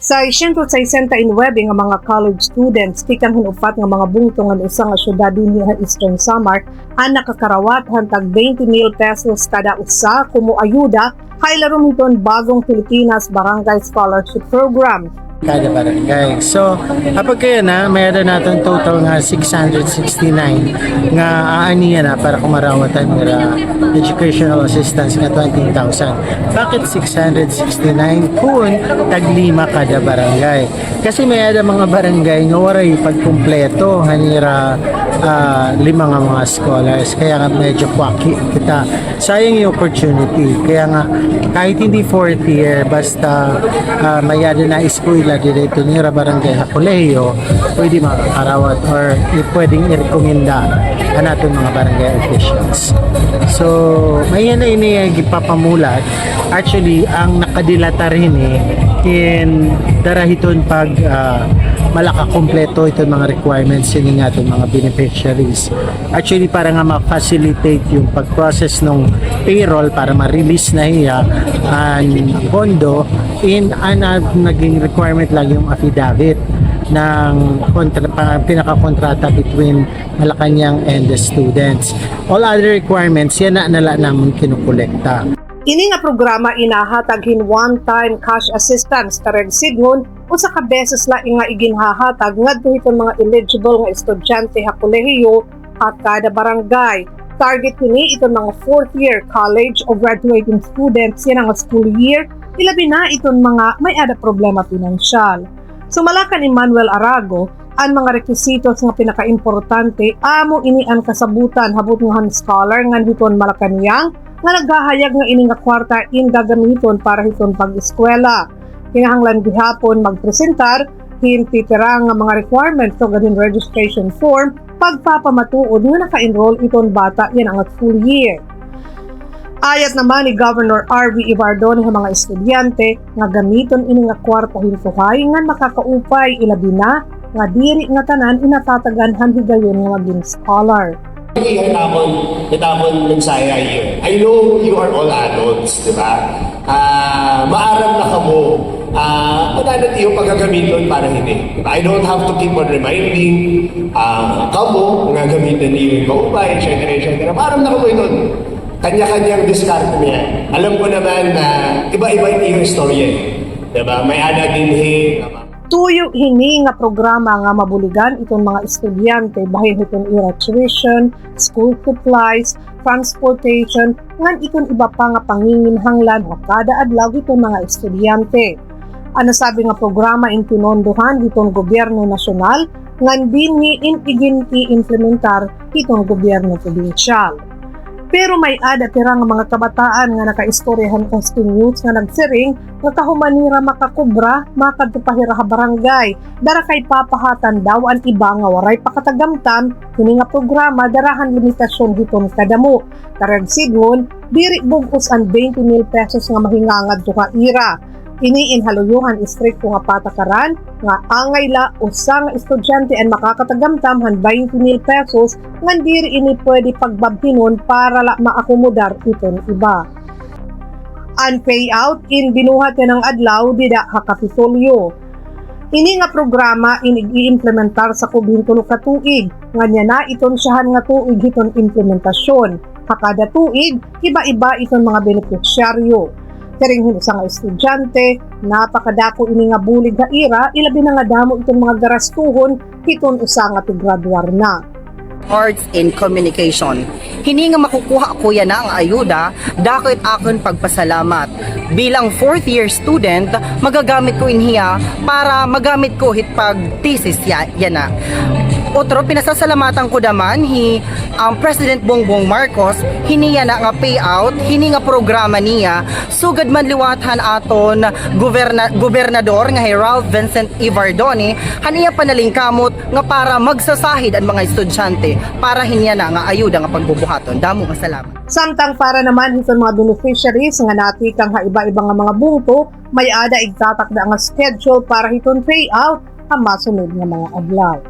Sa 169 nga mga college students, tikang hinupat nga mga bungtong nga usa nga syudad dinhi sa Eastern Samar ang nakakarawat hantag 20,000 pesos kada usa kumo ayuda kay larom hiton bagong Pilipinas Barangay Scholarship Program. Kada barangay. So, kapag kayo na, mayroon natin total nga 669 nga aaniya na para kumarawatan nila educational assistance nga 20,000. Bakit 669 kung taglima kada barangay? Kasi may ada mga barangay nga waray pagkumpleto hanira lima nga mga scholars. Kaya nga medyo kwaki kita. Sayang yung opportunity. Kaya nga kahit hindi fourth year, basta may ada na school dito ni barangay na kolehiyo, pwede makakarawat or pwedeng i-rekomenda natin mga barangay officials. So, may yan na ipapamulat. Actually, ang nakadilata rin in darahiton pag malakakompleto itong mga requirements yun nga itong mga beneficiaries. Actually, para nga ma-facilitate yung pag-process ng payroll para ma-release na hiya ang pondo naging requirement lang yung affidavit ng pinaka-kontrata between Malacanang and the students. All other requirements, yan na nala namin kinukolekta. Ini nga programa inahataghin one-time cash assistance karag sidngon usa ka beses la nga iginhahatag ngadto hiton mga eligible nga estudyante ha kolehiyo at kada barangay. Target kini itong mga fourth year college o graduating students yan ang school year, ilabi na itong mga may ada problema pinansyal. Sumalakan ni Manuel Arago ang mga requisitos nga pinaka-importante amo ini ang kasabutan habot nga scholar nga hiton Malacanang nga naghahayag nga ini nga kwarta in gagamiton para hiton pag-eskwela. Kinahanglan gihapon magpresentar hintitira nga mga requirements so gadin registration form pagpapamatuod nga naka-enroll iton bata yan ang full year. Ayat naman ni Governor R.V. Ibardon ng mga estudyante nga gamiton ini nga kwarta hinsuhay nga makakaupay ilabi na nga diri nga tanan inatataganhan higayon nga maging scholar. Itapon ng saya yun. I know you are all adults, di ba? Maaram na kamo. Madalat yung paggagamiton para hindi. I don't have to keep on reminding kamo, nga gamitin niyo yung kaupay, etc. Maaram na kamo ito. Kanya-kanyang discard niya. Alam ko naman na iba-iba yung istorya. Diba? May ada din Tuyo hini nga programa nga mabuligan itong mga estudyante bahin itong tuition, school supplies, transportation, ngan itong iba pa nga panginginhanglan o kada adlaw itong mga estudyante. Ano sabi nga programa in pinondohan itong gobyerno nasyonal, ngan dinhi in iginti implementar itong gobyerno probinsyal. Pero may ada tira nga mga kabataan nga nakaistoryahan kong youths nga nagsiring nga kahumanira makakubra makadtupahira ha barangay dara kay papahatan daw ang iba nga waray pakatagamtam kini nga programa darahan limitasyon hiton kadamo karag sidngon diri bugos ang 20,000 pesos nga mahingangad duha ira. Ini inhaluyuhan istrikto nga patakaran nga angay la usa nga estudyante ang makakatagamtam han 20,000 pesos nga diri ini pwede pagbabhinon para la maakomodar iton iba. Ang payout in binuhat ng adlaw dida hakapitolyo. Ini nga programa i-implementar sa kubintulo ka tuig nga niya na iton siyahan nga tuig hiton implementasyon. Hakada tuig iba-iba iton mga benepisyaryo. Karing sa nga estudyante, napakadako ini nga bulig nga ira, ilabi na nga damo itong mga garastuhon, hiton usa nga tigradwar na. Arts in Communication. Hini nga makukuha ko yan ang ayuda, dakit akon pagpasalamat. Bilang fourth year student, magagamit ko inhiya para magamit ko hitpag thesis yan na. Otro, pinasasalamatan ko naman President Bongbong Marcos, hiniya na nga payout, hini nga programa niya, sugad man liwathan aton gobernador nga Ralph Vincent Ibardoni, haniya panalingkamot nga para magsasahid ang mga estudyante para hiniya na nga ayuda nga pagbubuhaton. Damo nga salamat. Samtang para naman itong mga beneficiaries nga natikang ha iba-iba nga mga bungto, may ada igtatakda nga schedule para itong payout ang masunod nga mga adlaw.